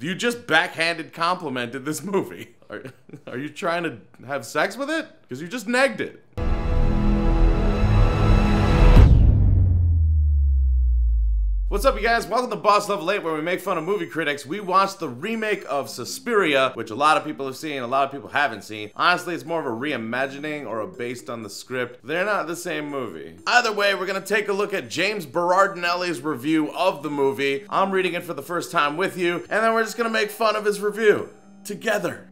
You just backhanded complimented this movie. Are you trying to have sex with it? Because you just negged it. What's up, you guys? Welcome to Boss Level 8, where we make fun of movie critics. We watched the remake of Suspiria, which a lot of people have seen, a lot of people haven't seen. Honestly, it's more of a reimagining or a based on the script. They're not the same movie. Either way, we're gonna take a look at James Berardinelli's review of the movie. I'm reading it for the first time with you, and then we're just gonna make fun of his review. Together.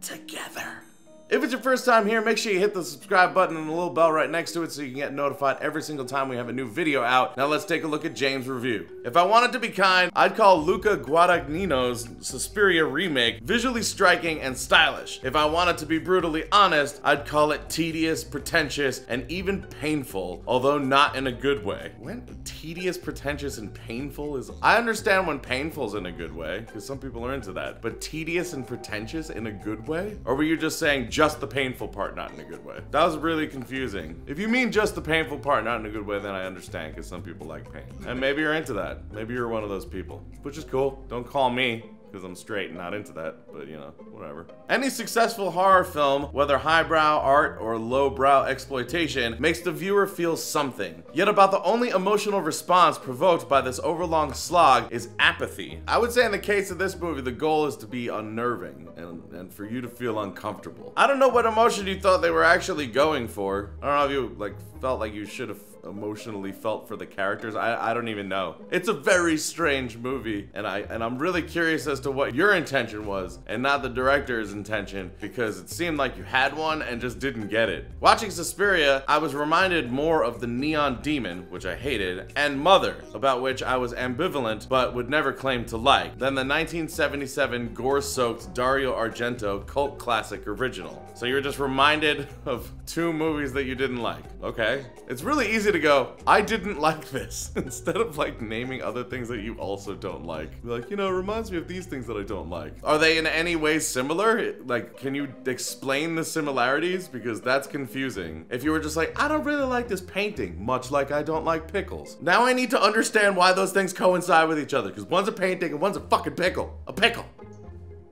If it's your first time here, make sure you hit the subscribe button and the little bell right next to it so you can get notified every single time we have a new video out. Now let's take a look at James' review. If I wanted to be kind, I'd call Luca Guadagnino's Suspiria remake visually striking and stylish. If I wanted to be brutally honest, I'd call it tedious, pretentious, and even painful, although not in a good way. When tedious, pretentious, and painful is... I understand when painful's in a good way, because some people are into that, but tedious and pretentious in a good way? Or were you just saying just the painful part, not in a good way? That was really confusing. If you mean just the painful part, not in a good way, then I understand, because some people like pain. And maybe you're into that. Maybe you're one of those people, which is cool. Don't call me, because I'm straight and not into that, but you know, whatever. Any successful horror film, whether highbrow art or lowbrow exploitation, makes the viewer feel something. Yet about the only emotional response provoked by this overlong slog is apathy. I would say in the case of this movie, the goal is to be unnerving and for you to feel uncomfortable. I don't know what emotion you thought they were actually going for. I don't know if you felt like you should have emotionally felt for the characters. I don't even know. It's a very strange movie, and I'm really curious as to what your intention was and not the director's intention, because it seemed like you had one and just didn't get it. Watching Suspiria, I was reminded more of The Neon Demon, which I hated, and Mother, about which I was ambivalent but would never claim to like, than the 1977 gore-soaked Dario Argento cult classic original. So you're just reminded of two movies that you didn't like. Okay. It's really easy to go, I didn't like this, instead of like naming other things that you also don't like. Be like, you know, it reminds me of these things that I don't like. Are they in any way similar? Like, can you explain the similarities? Because that's confusing. If you were just like, I don't really like this painting, much like I don't like pickles. Now I need to understand why those things coincide with each other, because one's a painting and one's a fucking pickle. A pickle.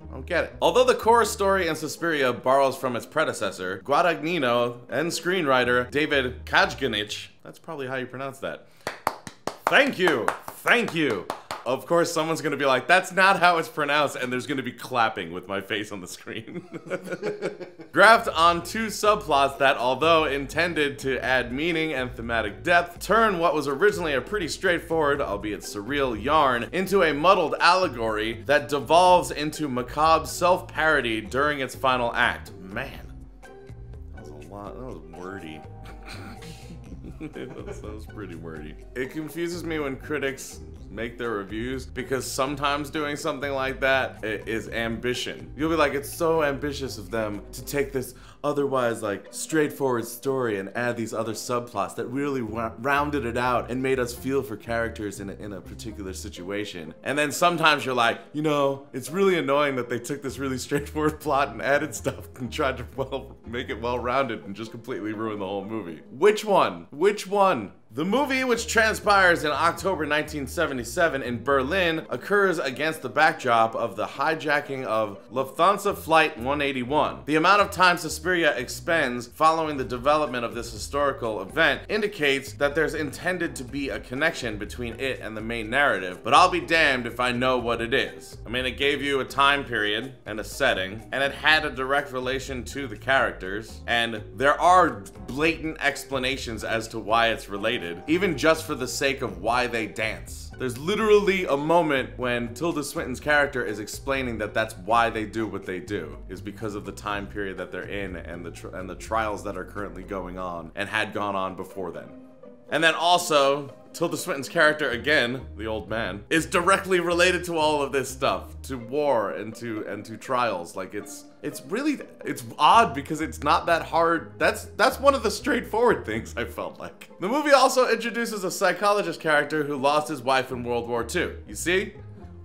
I don't get it. Although the core story in Suspiria borrows from its predecessor, Guadagnino and screenwriter David Kajganich, that's probably how you pronounce that. Thank you. Of course, someone's gonna be like, that's not how it's pronounced, and there's gonna be clapping with my face on the screen. Graphed on two subplots that, although intended to add meaning and thematic depth, turn what was originally a pretty straightforward, albeit surreal, yarn into a muddled allegory that devolves into macabre self-parody during its final act. Man, that was a lot, that was wordy. That was pretty wordy. It confuses me when critics make their reviews, because sometimes doing something like that is ambition. You'll be like, it's so ambitious of them to take this otherwise like straightforward story and add these other subplots that really rounded it out and made us feel for characters in a particular situation. And then sometimes you're like, you know, it's really annoying that they took this really straightforward plot and added stuff and tried to make it well-rounded and just completely ruin the whole movie. Which one? Which one? The movie, which transpires in October 1977 in Berlin, occurs against the backdrop of the hijacking of Lufthansa Flight 181. The amount of time Suspiria expends following the development of this historical event indicates that there's intended to be a connection between it and the main narrative, but I'll be damned if I know what it is. I mean, it gave you a time period and a setting, and it had a direct relation to the characters, and there are blatant explanations as to why it's related, even just for the sake of why they dance. There's literally a moment when Tilda Swinton's character is explaining that that's why they do what they do, is because of the time period that they're in and the trials that are currently going on and had gone on before then. And then also, Tilda Swinton's character, again, the old man, is directly related to all of this stuff, to war and to trials. Like, it's odd because it's not that hard. That's one of the straightforward things, I felt like. The movie also introduces a psychologist character who lost his wife in World War II. You see?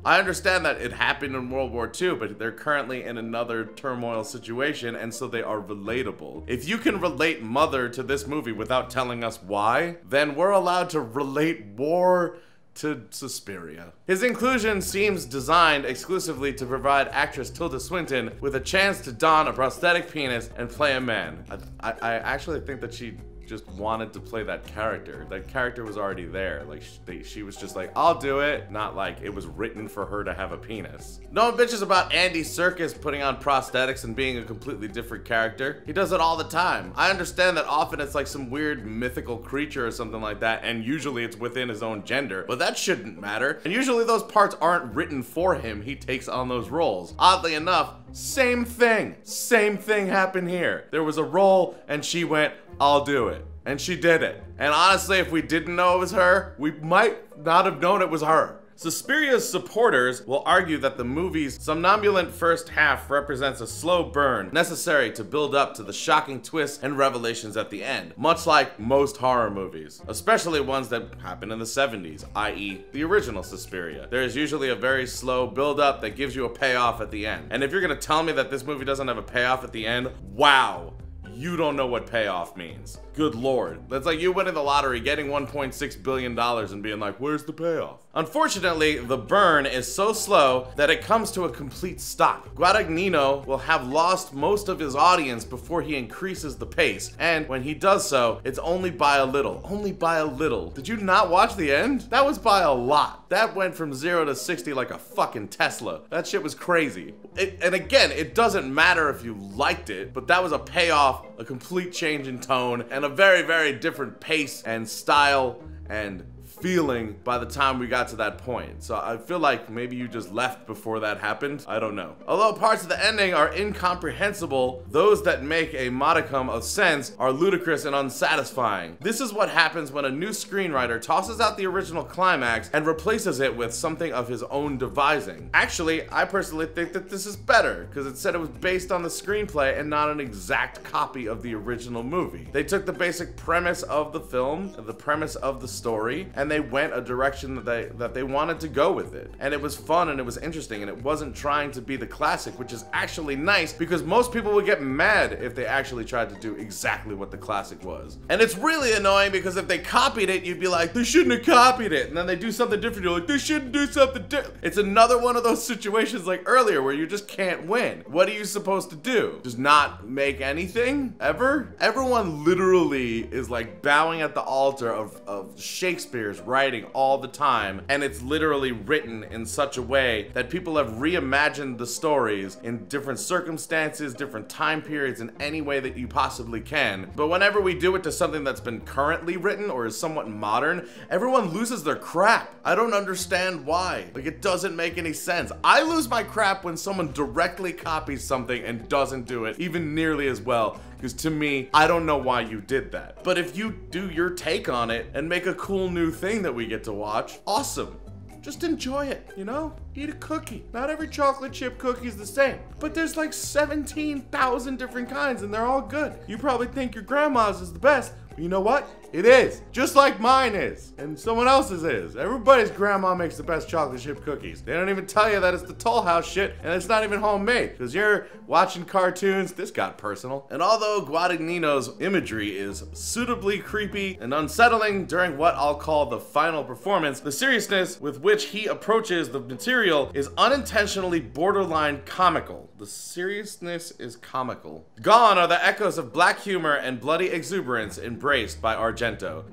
I understand that it happened in World War II, but they're currently in another turmoil situation, and so they are relatable. If you can relate Mother to this movie without telling us why, then we're allowed to relate war to Suspiria. His inclusion seems designed exclusively to provide actress Tilda Swinton with a chance to don a prosthetic penis and play a man. I actually think that she just wanted to play that character. That character was already there. Like, she was just like, I'll do it. Not like it was written for her to have a penis. No one bitches about Andy Serkis putting on prosthetics and being a completely different character. He does it all the time. I understand that often it's like some weird mythical creature or something like that, and usually it's within his own gender, but that shouldn't matter. And usually those parts aren't written for him. He takes on those roles. Oddly enough, same thing. Same thing happened here. There was a role and she went, I'll do it. And she did it. And honestly, if we didn't know it was her, we might not have known it was her. Suspiria's supporters will argue that the movie's somnambulant first half represents a slow burn necessary to build up to the shocking twists and revelations at the end, much like most horror movies, especially ones that happen in the 70s, i.e. the original Suspiria. There is usually a very slow build up that gives you a payoff at the end. And if you're gonna tell me that this movie doesn't have a payoff at the end, wow. You don't know what payoff means. Good lord. That's like you winning the lottery, getting $1.6 billion and being like, where's the payoff? Unfortunately, the burn is so slow that it comes to a complete stop. Guadagnino will have lost most of his audience before he increases the pace, and when he does so, it's only by a little. Only by a little. Did you not watch the end? That was by a lot. That went from 0 to 60 like a fucking Tesla. That shit was crazy. And again, it doesn't matter if you liked it, but that was a payoff, a complete change in tone, and a very, very different pace and style and feeling by the time we got to that point. So I feel like maybe you just left before that happened. I don't know. Although parts of the ending are incomprehensible, those that make a modicum of sense are ludicrous and unsatisfying. This is what happens when a new screenwriter tosses out the original climax and replaces it with something of his own devising. Actually, I personally think that this is better because it said it was based on the screenplay and not an exact copy of the original movie. They took the basic premise of the film, the premise of the story, and they went a direction that they wanted to go with it. And it was fun and it was interesting and it wasn't trying to be the classic, which is actually nice because most people would get mad if they actually tried to do exactly what the classic was. And it's really annoying because if they copied it, you'd be like, they shouldn't have copied it. And then they do something different, you're like, they shouldn't do something different. It's another one of those situations like earlier where you just can't win. What are you supposed to do? Just not make anything? Ever? Everyone literally is like bowing at the altar of Shakespeare's writing all the time, and it's literally written in such a way that people have reimagined the stories in different circumstances, different time periods, in any way that you possibly can. But whenever we do it to something that's been currently written or is somewhat modern, everyone loses their crap. I don't understand why. Like, it doesn't make any sense. I lose my crap when someone directly copies something and doesn't do it even nearly as well. Because to me, I don't know why you did that. But if you do your take on it and make a cool new thing that we get to watch, awesome. Just enjoy it, you know? Eat a cookie. Not every chocolate chip cookie is the same, but there's like 17,000 different kinds and they're all good. You probably think your grandma's is the best, but you know what? It is. Just like mine is. And someone else's is. Everybody's grandma makes the best chocolate chip cookies. They don't even tell you that it's the Toll House shit and it's not even homemade. Because you're watching cartoons. This got personal. And although Guadagnino's imagery is suitably creepy and unsettling during what I'll call the final performance, the seriousness with which he approaches the material is unintentionally borderline comical. The seriousness is comical. Gone are the echoes of black humor and bloody exuberance embraced by Argento.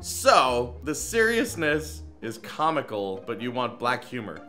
So, the seriousness is comical, but you want black humor.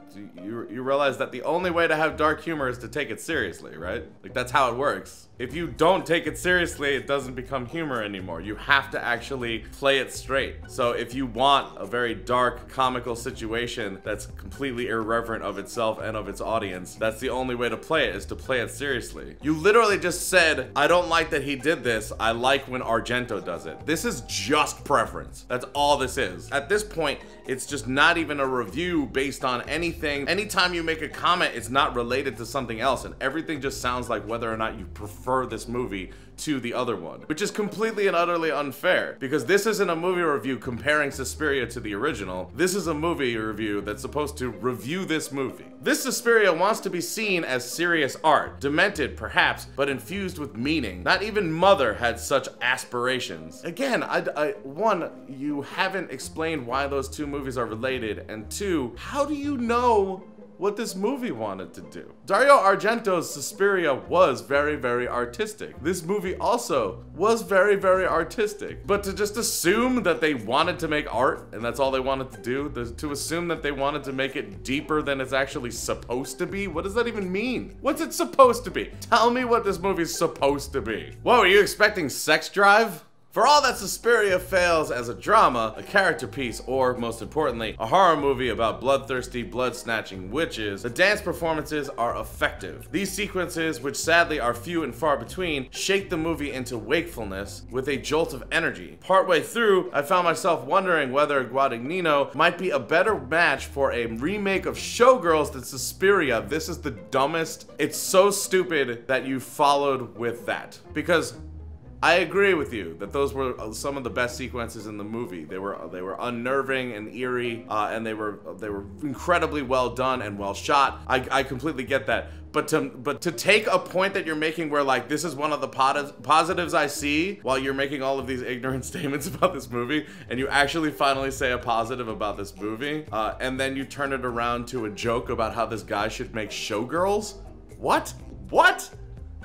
You realize that the only way to have dark humor is to take it seriously, right? Like, that's how it works. If you don't take it seriously, it doesn't become humor anymore. You have to actually play it straight. So if you want a very dark, comical situation that's completely irreverent of itself and of its audience, that's the only way to play it, is to play it seriously. You literally just said, I don't like that he did this. I like when Argento does it. This is just preference. That's all this is. At this point, it's just not even a review based on anything anything. Anytime you make a comment, it's not related to something else, and everything just sounds like whether or not you prefer this movie to the other one, which is completely and utterly unfair, because this isn't a movie review comparing Suspiria to the original. This is a movie review that's supposed to review this movie. This Suspiria wants to be seen as serious art, demented perhaps, but infused with meaning. Not even Mother had such aspirations. Again, one, you haven't explained why those two movies are related, and two, how do you know what this movie wanted to do? Dario Argento's Suspiria was very, very artistic. This movie also was very, very artistic. But to just assume that they wanted to make art and that's all they wanted to do, to assume that they wanted to make it deeper than it's actually supposed to be, what does that even mean? What's it supposed to be? Tell me what this movie's supposed to be. What, were you expecting sex drive? For all that Suspiria fails as a drama, a character piece, or most importantly, a horror movie about bloodthirsty, blood-snatching witches, the dance performances are effective. These sequences, which sadly are few and far between, shake the movie into wakefulness with a jolt of energy. Partway through, I found myself wondering whether Guadagnino might be a better match for a remake of Showgirls than Suspiria. This is the dumbest. It's so stupid that you followed with that. Because I agree with you that those were some of the best sequences in the movie. They were unnerving and eerie, and they were incredibly well done and well shot. I completely get that. But to take a point that you're making where like this is one of the positives I see while you're making all of these ignorant statements about this movie, and you actually finally say a positive about this movie, and then you turn it around to a joke about how this guy should make Showgirls? What? What?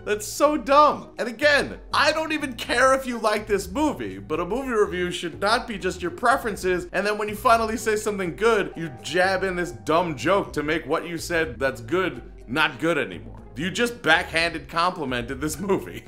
That's so dumb. And again, I don't even care if you like this movie, but a movie review should not be just your preferences, and then when you finally say something good, you jab in this dumb joke to make what you said that's good not good anymore. You just backhanded complimented this movie.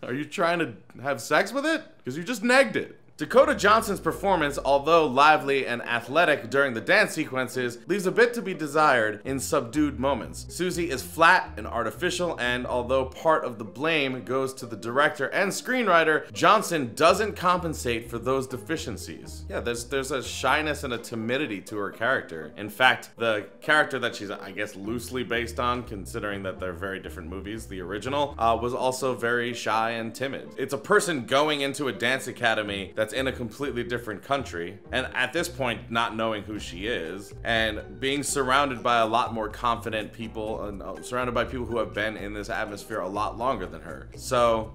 Are you trying to have sex with it? Because you just negged it. Dakota Johnson's performance, although lively and athletic during the dance sequences, leaves a bit to be desired in subdued moments. Susie is flat and artificial, and although part of the blame goes to the director and screenwriter, Johnson doesn't compensate for those deficiencies. Yeah, there's a shyness and a timidity to her character. In fact, the character that she's, I guess, loosely based on, considering that they're very different movies, the original, was also very shy and timid. It's a person going into a dance academy that's in a completely different country, and at this point not knowing who she is, and being surrounded by a lot more confident people, and surrounded by people who have been in this atmosphere a lot longer than her. So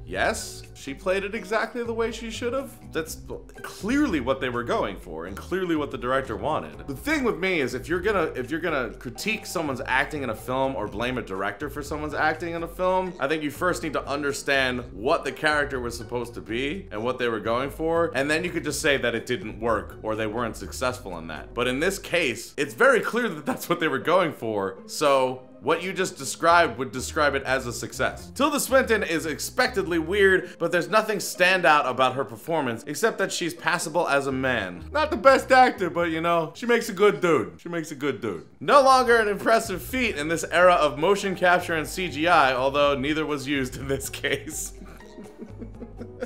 yes, she played it exactly the way she should have. That's clearly what they were going for, and clearly what the director wanted. The thing with me is if you're gonna critique someone's acting in a film or blame a director for someone's acting in a film, I think you first need to understand what the character was supposed to be and what they were going for, and then you could just say that it didn't work or they weren't successful in that. But in this case, it's very clear that that's what they were going for, so what you just described would describe it as a success. Tilda Swinton is expectedly weird, but there's nothing standout about her performance except that she's passable as a man. Not the best actor, but you know, she makes a good dude. She makes a good dude. No longer an impressive feat in this era of motion capture and CGI, although neither was used in this case.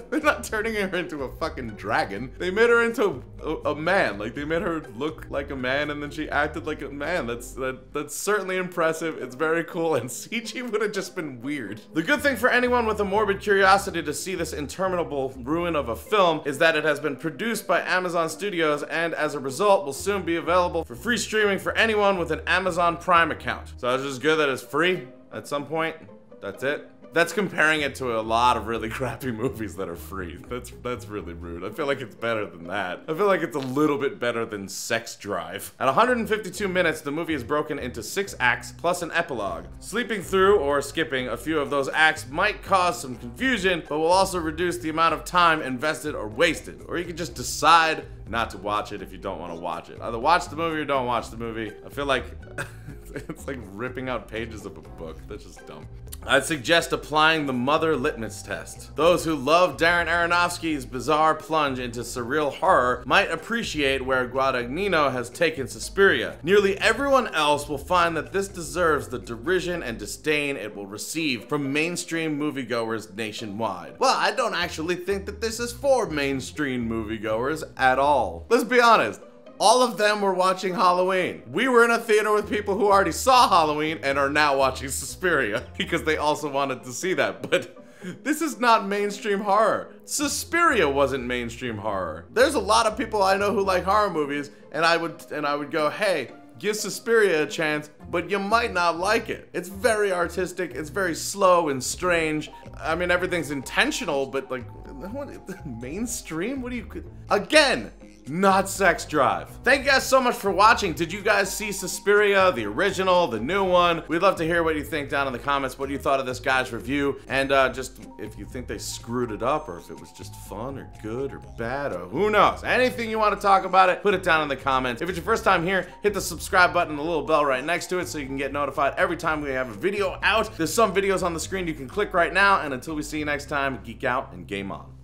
They're not turning her into a fucking dragon. They made her into a man. Like, they made her look like a man, and then she acted like a man. That's certainly impressive. It's very cool, and CG would have just been weird. The good thing for anyone with a morbid curiosity to see this interminable ruin of a film is that it has been produced by Amazon Studios, and as a result will soon be available for free streaming for anyone with an Amazon Prime account. So it's just good that it's free at some point. That's it. That's comparing it to a lot of really crappy movies that are free. That's really rude. I feel like it's better than that. I feel like it's a little bit better than Sex Drive. At 152 minutes, the movie is broken into 6 acts plus an epilogue. Sleeping through or skipping a few of those acts might cause some confusion, but will also reduce the amount of time invested or wasted. Or you can just decide not to watch it if you don't want to watch it. Either watch the movie or don't watch the movie. I feel like it's like ripping out pages of a book. That's just dumb. I'd suggest applying the Mother litmus test. Those who love Darren Aronofsky's bizarre plunge into surreal horror might appreciate where Guadagnino has taken Suspiria. Nearly everyone else will find that this deserves the derision and disdain it will receive from mainstream moviegoers nationwide. Well, I don't actually think that this is for mainstream moviegoers at all. Let's be honest. All of them were watching Halloween. We were in a theater with people who already saw Halloween and are now watching Suspiria because they also wanted to see that. But this is not mainstream horror. Suspiria wasn't mainstream horror. There's a lot of people I know who like horror movies, and I would go, hey, give Suspiria a chance, but you might not like it. It's very artistic, it's very slow and strange. I mean, everything's intentional, but like, what, mainstream? What do you, again, not Sex Drive. Thank you guys so much for watching. Did you guys see Suspiria, the original, the new one? We'd love to hear what you think down in the comments, what you thought of this guy's review, and just if you think they screwed it up, or if it was just fun, or good, or bad, or who knows. Anything you want to talk about it, put it down in the comments. If it's your first time here, hit the subscribe button and the little bell right next to it so you can get notified every time we have a video out. There's some videos on the screen you can click right now, and until we see you next time, geek out and game on.